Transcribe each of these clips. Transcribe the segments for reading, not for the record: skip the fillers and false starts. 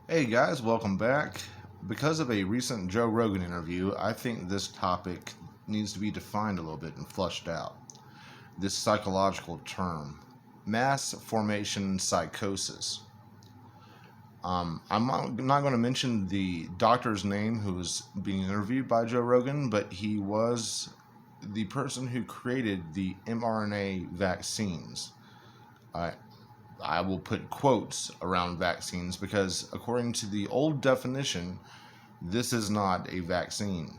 Hey guys, welcome back. Because of a recent Joe Rogan interview, I think this topic needs to be defined a little bit and flushed out. This psychological term, mass formation psychosis. I'm not going to mention the doctor's name who was being interviewed by Joe Rogan, but he was the person who created the mRNA vaccines. I, I will put quotes around vaccines because, according to the old definition, this is not a vaccine.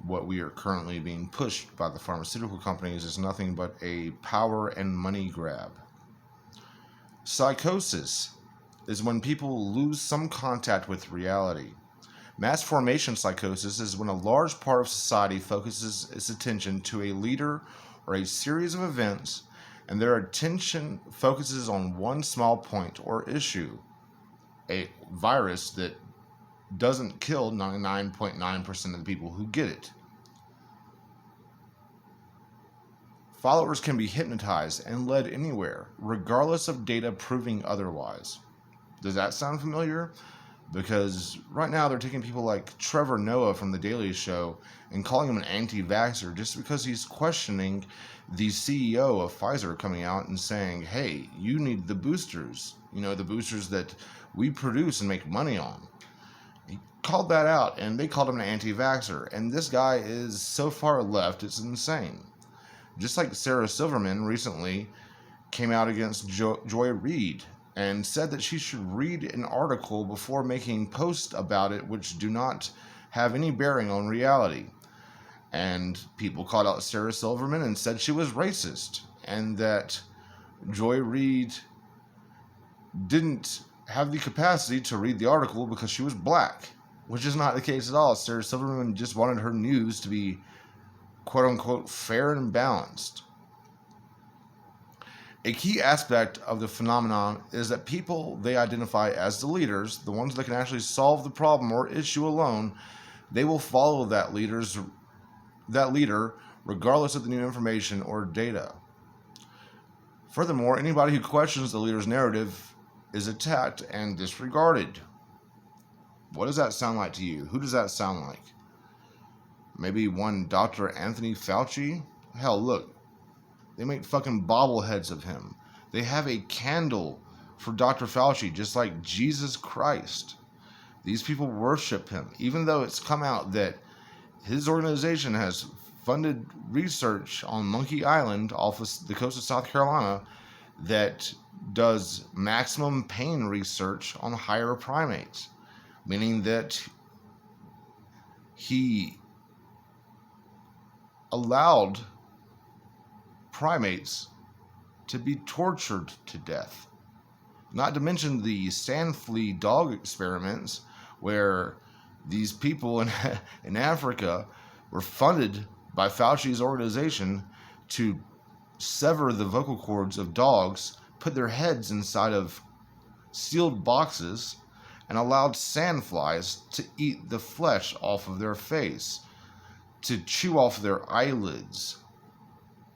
What we are currently being pushed by the pharmaceutical companies is nothing but a power and money grab. Psychosis is when people lose some contact with reality. Mass formation psychosis is when a large part of society focuses its attention to a leader or a series of events, and their attention focuses on one small point or issue, a virus that doesn't kill 99.9% of the people who get it. Followers can be hypnotized and led anywhere, regardless of data proving otherwise. Does that sound familiar? Because right now they're taking people like Trevor Noah from The Daily Show and calling him an anti-vaxxer just because he's questioning the CEO of Pfizer coming out and saying, hey, you need the boosters, the boosters that we produce and make money on. He called that out, and they called him an anti-vaxxer. And this guy is so far left, it's insane. Just like Sarah Silverman recently came out against Joy Reid and said that she should read an article before making posts about it which do not have any bearing on reality. And people called out Sarah Silverman and said she was racist, and that Joy Reid didn't have the capacity to read the article because she was black, which is not the case at all. Sarah Silverman just wanted her news to be quote-unquote fair and balanced. A key aspect of the phenomenon is that people they identify as the leaders, the ones that can actually solve the problem or issue alone, they will follow that leader regardless of the new information or data. Furthermore, anybody who questions the leader's narrative is attacked and disregarded. What does that sound like to you? Who does that sound like? Maybe one Dr. Anthony Fauci? Hell, look, they make fucking bobbleheads of him. They have a candle for Dr. Fauci, just like Jesus Christ. These people worship him, even though it's come out that his organization has funded research on Monkey Island off of the coast of South Carolina that does maximum pain research on higher primates, meaning that he allowed primates to be tortured to death. Not to mention the sand flea dog experiments where these people in Africa were funded by Fauci's organization to sever the vocal cords of dogs, put their heads inside of sealed boxes, and allowed sandflies to eat the flesh off of their face, to chew off their eyelids.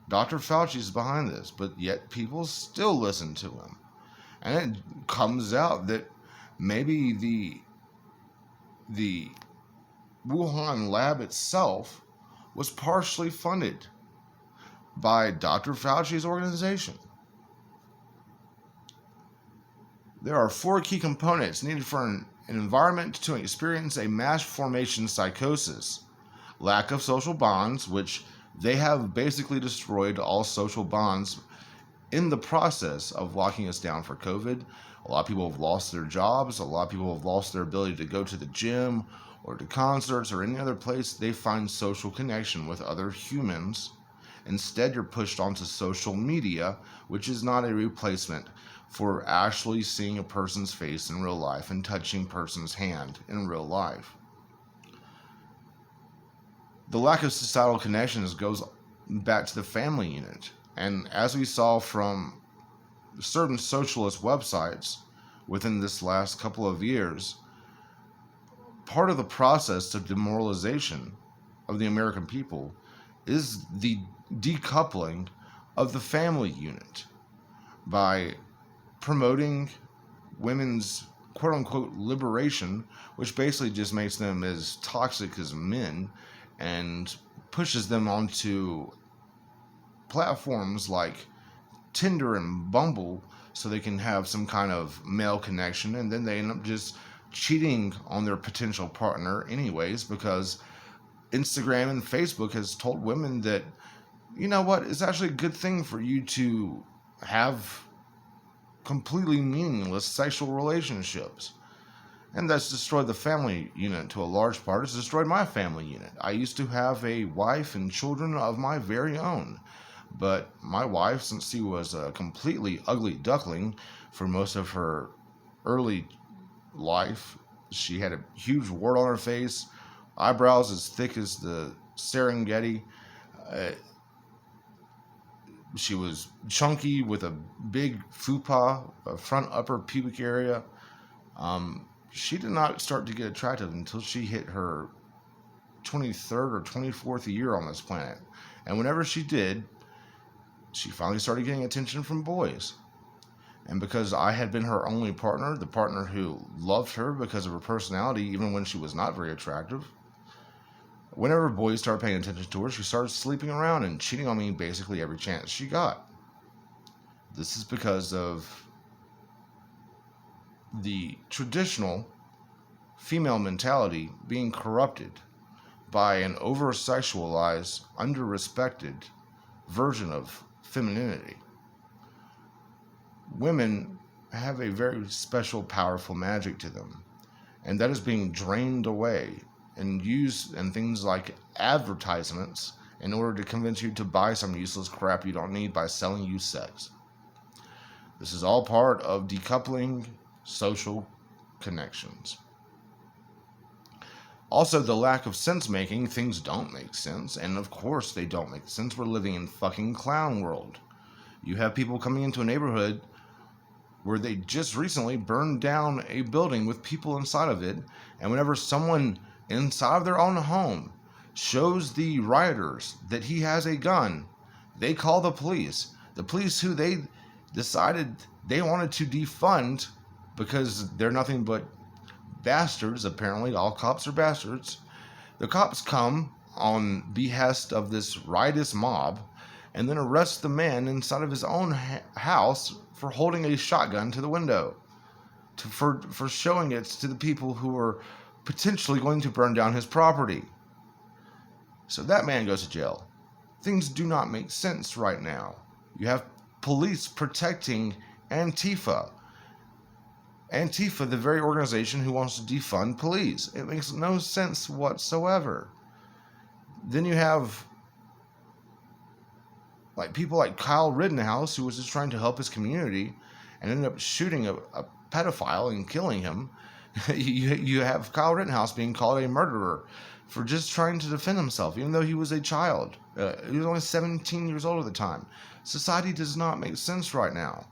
Dr. Fauci's behind this, but yet people still listen to him. And it comes out that maybe the Wuhan lab itself was partially funded by Dr. Fauci's organization. There are 4 key components needed for an environment to experience a mass formation psychosis. Lack of social bonds, which they have basically destroyed all social bonds in the process of locking us down for COVID. A lot of people have lost their jobs. A lot of people have lost their ability to go to the gym or to concerts or any other place they find social connection with other humans. Instead, you're pushed onto social media, which is not a replacement for actually seeing a person's face in real life and touching a person's hand in real life. The lack of societal connections goes back to the family unit. And as we saw from certain socialist websites within this last couple of years, part of the process of demoralization of the American people is the decoupling of the family unit by promoting women's quote unquote liberation, which basically just makes them as toxic as men and pushes them onto platforms like Tinder and Bumble so they can have some kind of male connection, and then they end up just cheating on their potential partner anyways, because Instagram and Facebook has told women that, you know what, it's actually a good thing for you to have completely meaningless sexual relationships. And that's destroyed the family unit to a large part. It's destroyed my family unit. I used to have a wife and children of my very own. But my wife, since she was a completely ugly duckling for most of her early life, she had a huge wart on her face, eyebrows as thick as the Serengeti. Uh, she was chunky with a big fupa, a front upper pubic area. She did not start to get attractive until she hit her 23rd or 24th year on this planet. And whenever she did, she finally started getting attention from boys. And because I had been her only partner, the partner who loved her because of her personality, even when she was not very attractive, whenever boys started paying attention to her, she started sleeping around and cheating on me basically every chance she got. This is because of the traditional female mentality being corrupted by an over-sexualized, under-respected version of femininity. Women have a very special, powerful magic to them, and that is being drained away and used in things like advertisements in order to convince you to buy some useless crap you don't need by selling you sex. This is all part of decoupling social connections. Also, the lack of sense making. Things don't make sense, and of course they don't make sense. We're living in fucking clown world. You have people coming into a neighborhood where they just recently burned down a building with people inside of it, and whenever someone inside of their own home shows the rioters that he has a gun, they call the police. The police who they decided they wanted to defund because they're nothing but bastards, apparently. All cops are bastards. The cops come on behest of this riotous mob and then arrest the man inside of his own house for holding a shotgun to the window, for showing it to the people who are potentially going to burn down his property. So that man goes to jail. Things do not make sense right now. You have police protecting Antifa. Antifa, the very organization who wants to defund police. It makes no sense whatsoever. Then you have people like Kyle Rittenhouse, who was just trying to help his community and ended up shooting a pedophile and killing him. You have Kyle Rittenhouse being called a murderer for just trying to defend himself, even though he was a child. He was only 17 years old at the time. Society does not make sense right now.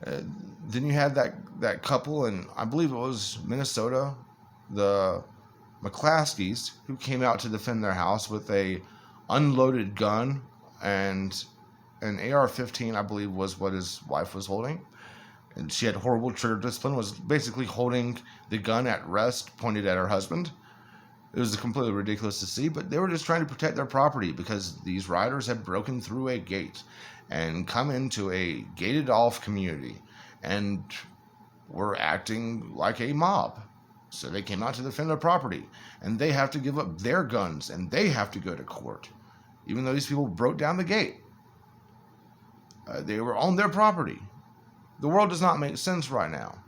Then you had that couple, and I believe it was Minnesota, the McClaskeys, who came out to defend their house with a unloaded gun and an AR-15, I believe, was what his wife was holding. And she had horrible trigger discipline, was basically holding the gun at rest, pointed at her husband. It was completely ridiculous to see, but they were just trying to protect their property because these rioters had broken through a gate and come into a gated-off community and were acting like a mob. So they came out to defend their property, and they have to give up their guns, and they have to go to court, even though these people broke down the gate. They were on their property. The world does not make sense right now.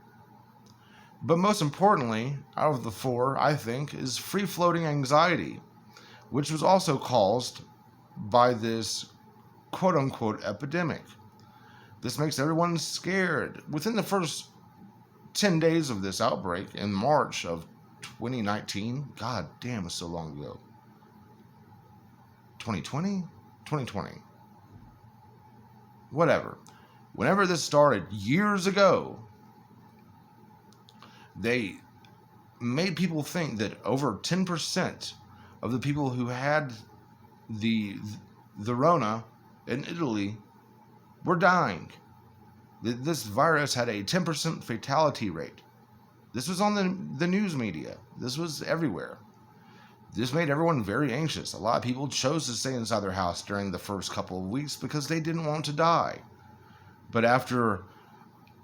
But most importantly, out of the four, I think, is free-floating anxiety, which was also caused by this quote-unquote epidemic. This makes everyone scared. Within the first 10 days of this outbreak in March of 2019, god damn, it's so long ago. 2020? 2020. Whatever. Whenever this started years ago, they made people think that over 10% of the people who had the Rona in Italy were dying. This virus had a 10% fatality rate. This was on the news media. This was everywhere. This made everyone very anxious. A lot of people chose to stay inside their house during the first couple of weeks because they didn't want to die. But after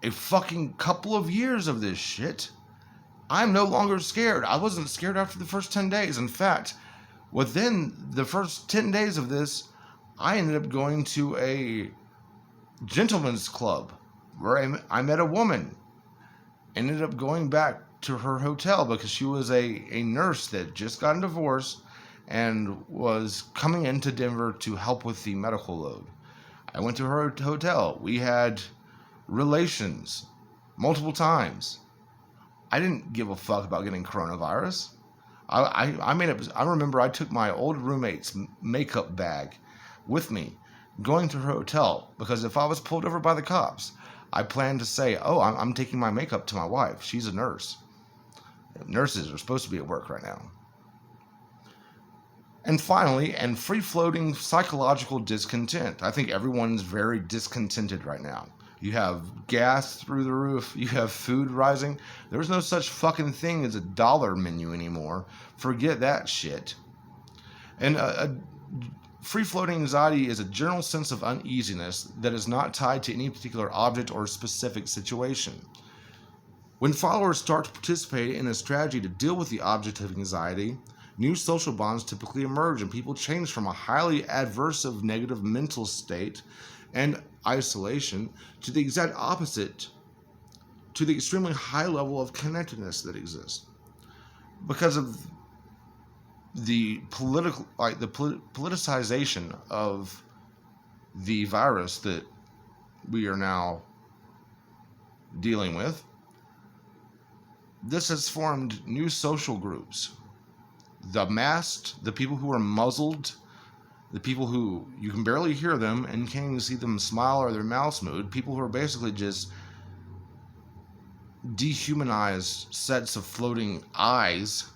a fucking couple of years of this shit, I'm no longer scared. I wasn't scared after the first 10 days. In fact, within the first 10 days of this, I ended up going to a gentleman's club where I met a woman. Ended up going back to her hotel because she was a nurse that just got a divorce and was coming into Denver to help with the medical load. I went to her hotel. We had relations multiple times. I didn't give a fuck about getting coronavirus. I made up. I remember I took my old roommate's makeup bag with me going to her hotel because if I was pulled over by the cops, I planned to say, oh, I'm taking my makeup to my wife. She's a nurse. Nurses are supposed to be at work right now. And finally, and free-floating psychological discontent. I think everyone's very discontented right now. You have gas through the roof. You have food rising. There's no such fucking thing as a dollar menu anymore. Forget that shit. And free-floating anxiety is a general sense of uneasiness that is not tied to any particular object or specific situation. When followers start to participate in a strategy to deal with the object of anxiety, new social bonds typically emerge and people change from a highly adversive negative mental state and isolation to the exact opposite, to the extremely high level of connectedness that exists. Because of the politicization of the virus that we are now dealing with, this has formed new social groups. The masked, the people who are muzzled, the people who you can barely hear them and can't even see them smile or their mouths move, people who are basically just dehumanized sets of floating eyes,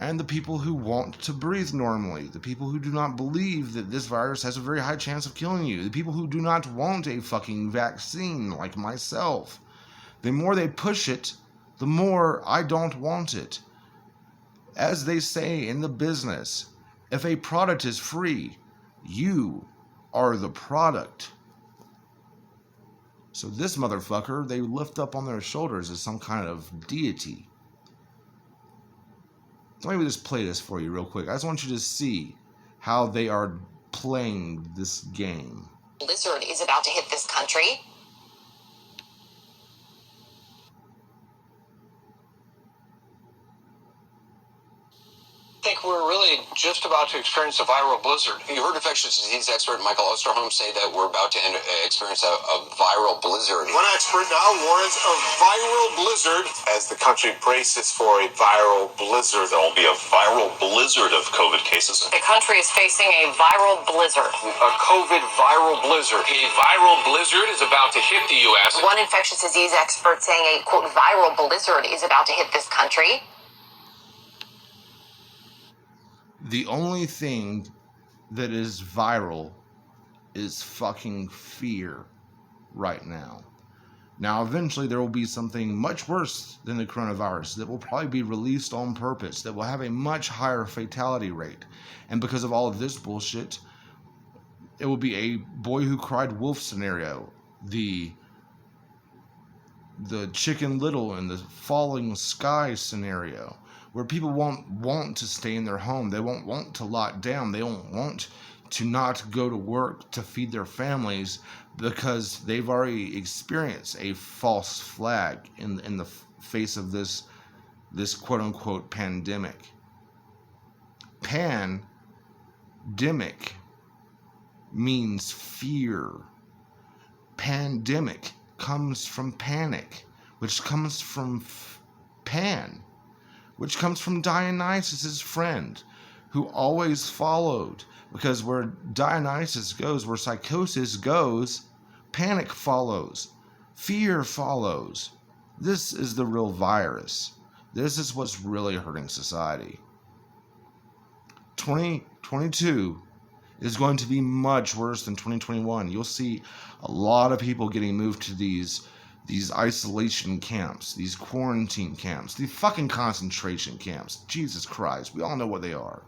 and the people who want to breathe normally, the people who do not believe that this virus has a very high chance of killing you, the people who do not want a fucking vaccine like myself. The more they push it, the more I don't want it. As they say in the business, if a product is free, you are the product. So this motherfucker, they lift up on their shoulders as some kind of deity. Let me just play this for you real quick. I just want you to see how they are playing this game. Blizzard is about to hit this country. I think we're really just about to experience a viral blizzard. You heard infectious disease expert Michael Osterholm say that we're about to experience a viral blizzard. One expert now warns of viral blizzard as the country braces for a viral blizzard. There will be a viral blizzard of COVID cases. The country is facing a viral blizzard. A COVID viral blizzard. A viral blizzard is about to hit the U.S. One infectious disease expert saying a, quote, viral blizzard is about to hit this country. The only thing that is viral is fucking fear right now. Now, eventually there will be something much worse than the coronavirus that will probably be released on purpose, that will have a much higher fatality rate. And because of all of this bullshit, it will be a boy who cried wolf scenario. The Chicken Little and the falling sky scenario, where people won't want to stay in their home. They won't want to lock down. They won't want to not go to work to feed their families because they've already experienced a false flag in the face of this quote-unquote pandemic. Pandemic means fear. Pandemic comes from panic, which comes from pan, which comes from Dionysus' friend, who always followed, because where Dionysus goes, where psychosis goes, panic follows, fear follows. This is the real virus. This is what's really hurting society. 2022 is going to be much worse than 2021. You'll see a lot of people getting moved to these these isolation camps, these quarantine camps, these fucking concentration camps. Jesus Christ, we all know what they are.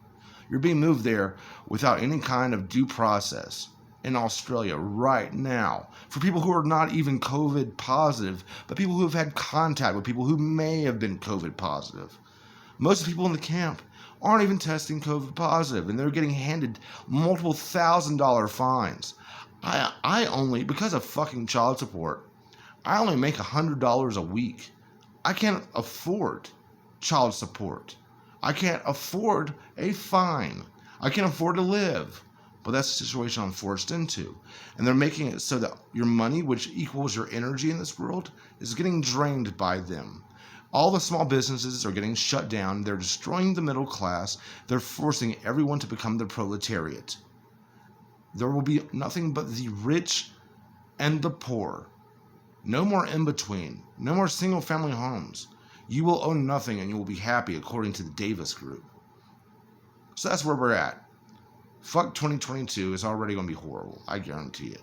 You're being moved there without any kind of due process in Australia right now for people who are not even COVID positive, but people who have had contact with people who may have been COVID positive. Most of the people in the camp aren't even testing COVID positive, and they're getting handed multiple $1,000 fines. I only, because of fucking child support, I only make $100 a week. I can't afford child support. I can't afford a fine. I can't afford to live. But that's the situation I'm forced into. And they're making it so that your money, which equals your energy in this world, is getting drained by them. All the small businesses are getting shut down. They're destroying the middle class. They're forcing everyone to become the proletariat. There will be nothing but the rich and the poor. No more in between. No more single family homes. You will own nothing and you will be happy, according to the Davis Group. So that's where we're at. Fuck 2022 is already going to be horrible. I guarantee it.